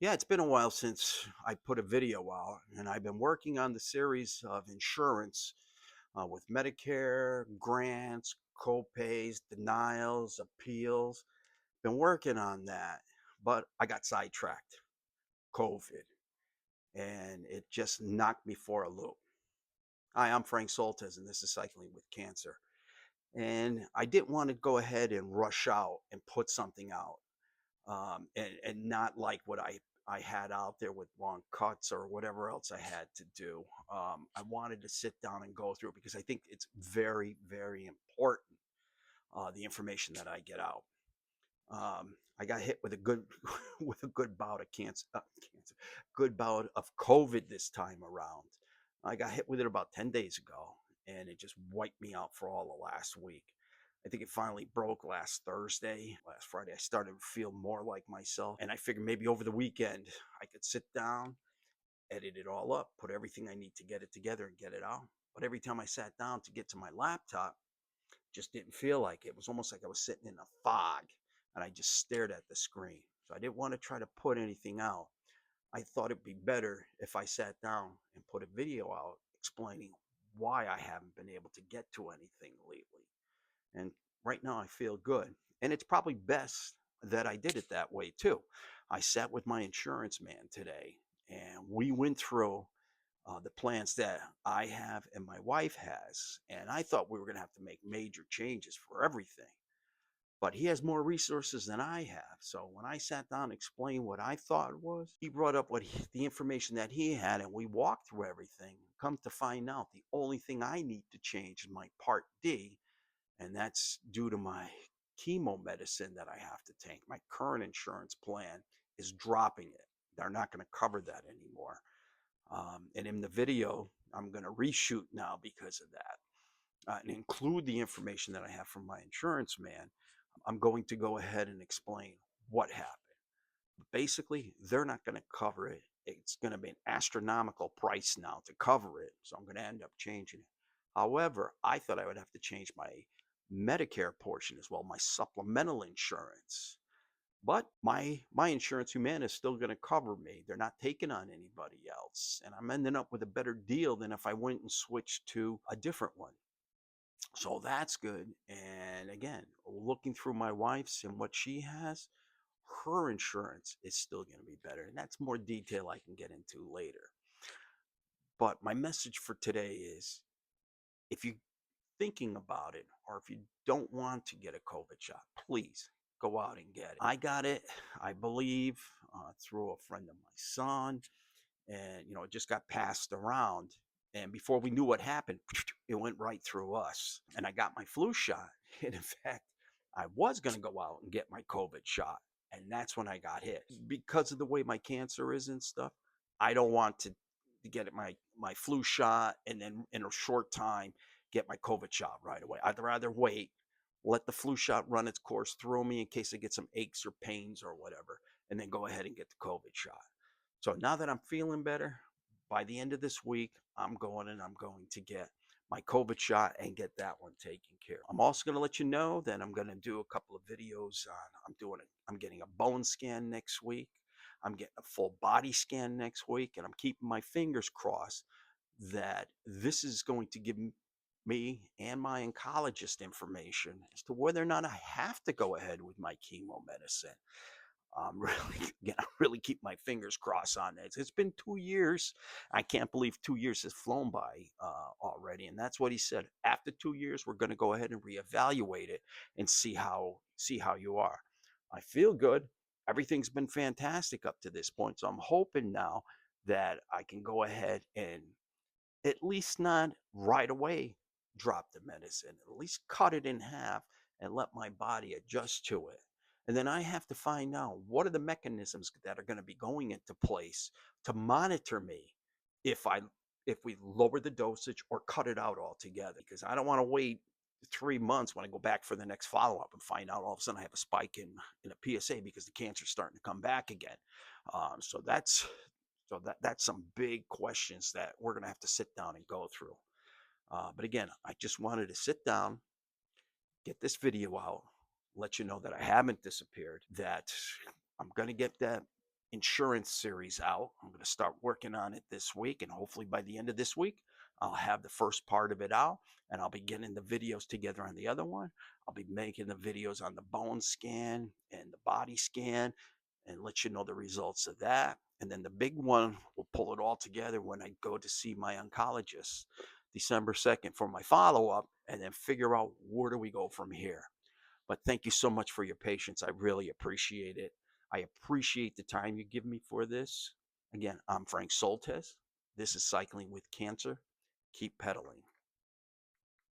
Yeah, it's been a while since I put a video out, and I've been working on the series of insurance with Medicare, grants, co-pays, denials, appeals. Been working on that, but I got sidetracked, COVID, and it just knocked me for a loop. Hi, I'm Frank Soltez, and this is Cycling with Cancer. And I didn't want to go ahead and rush out and put something out and not like what I had out there with long cuts or whatever else I had to do. I wanted to sit down and go through it because I think it's very, very important, the information that I get out. I got hit with a good with a good bout of good bout of COVID this time around. I got hit with it about 10 days ago, and it just wiped me out for all the last week. I think it finally broke last Thursday. Last Friday, I started to feel more like myself, and I figured maybe over the weekend I could sit down, edit it all up, put everything I need to get it together and get it out. But every time I sat down to get to my laptop, just didn't feel like it. It was almost like I was sitting in a fog and I just stared at the screen. So I didn't want to try to put anything out. I thought it'd be better if I sat down and put a video out explaining why I haven't been able to get to anything lately. And right now I feel good. And it's probably best that I did it that way too. I sat with my insurance man today and we went through the plans that I have and my wife has. And I thought we were going to have to make major changes for everything. But he has more resources than I have. So when I sat down and explained what I thought it was, he brought up the information that he had, and we walked through everything. Come to find out, the only thing I need to change is my Part D, and that's due to my chemo medicine that I have to take. My current insurance plan is dropping it. They're not going to cover that anymore. And in the video, I'm going to reshoot now because of that and include the information that I have from my insurance man. I'm going to go ahead and explain what happened. Basically, they're not going to cover it. It's going to be an astronomical price now to cover it. So I'm going to end up changing it. However, I thought I would have to change my Medicare portion as well, my supplemental insurance. But my insurance Humana is still going to cover me. They're not taking on anybody else. And I'm ending up with a better deal than if I went and switched to a different one. So that's good. And again, looking through my wife's and what she has, her insurance is still going to be better. And that's more detail I can get into later. But my message for today is if you're thinking about it or if you don't want to get a COVID shot, please go out and get it. I got it, I believe, through a friend of my son. And, it just got passed around. And before we knew what happened, it went right through us. And I got my flu shot. And in fact, I was going to go out and get my COVID shot. And that's when I got hit. Because of the way my cancer is and stuff, I don't want to get my flu shot and then in a short time get my COVID shot right away. I'd rather wait, let the flu shot run its course through me in case I get some aches or pains or whatever, and then go ahead and get the COVID shot. So now that I'm feeling better, by the end of this week, I'm going to get my COVID shot and get that one taken care of. I'm also going to let you know that I'm going to do a couple of videos on, I'm getting a bone scan next week. I'm getting a full body scan next week, and I'm keeping my fingers crossed that this is going to give me and my oncologist information as to whether or not I have to go ahead with my chemo medicine. Really, again, I really keep my fingers crossed on it. It's been 2 years. I can't believe 2 years has flown by already. And that's what he said. After 2 years, we're going to go ahead and reevaluate it and see how you are. I feel good. Everything's been fantastic up to this point. So I'm hoping now that I can go ahead and at least not right away drop the medicine, at least cut it in half and let my body adjust to it. And then I have to find out what are the mechanisms that are going to be going into place to monitor me if I if we lower the dosage or cut it out altogether. Because I don't want to wait 3 months when I go back for the next follow-up and find out all of a sudden I have a spike in a PSA because the cancer's starting to come back again. So that's some big questions that we're going to have to sit down and go through. But again, I just wanted to sit down, get this video out, let you know that I haven't disappeared, that I'm going to get that insurance series out. I'm going to start working on it this week, and hopefully by the end of this week, I'll have the first part of it out, and I'll be getting the videos together on the other one. I'll be making the videos on the bone scan and the body scan and let you know the results of that. And then the big one, we'll pull it all together when I go to see my oncologist December 2nd for my follow up, and then figure out where do we go from here. But thank you so much for your patience. I really appreciate it. I appreciate the time you give me for this. Again, I'm Frank Soltes. This is Cycling with Cancer. Keep pedaling.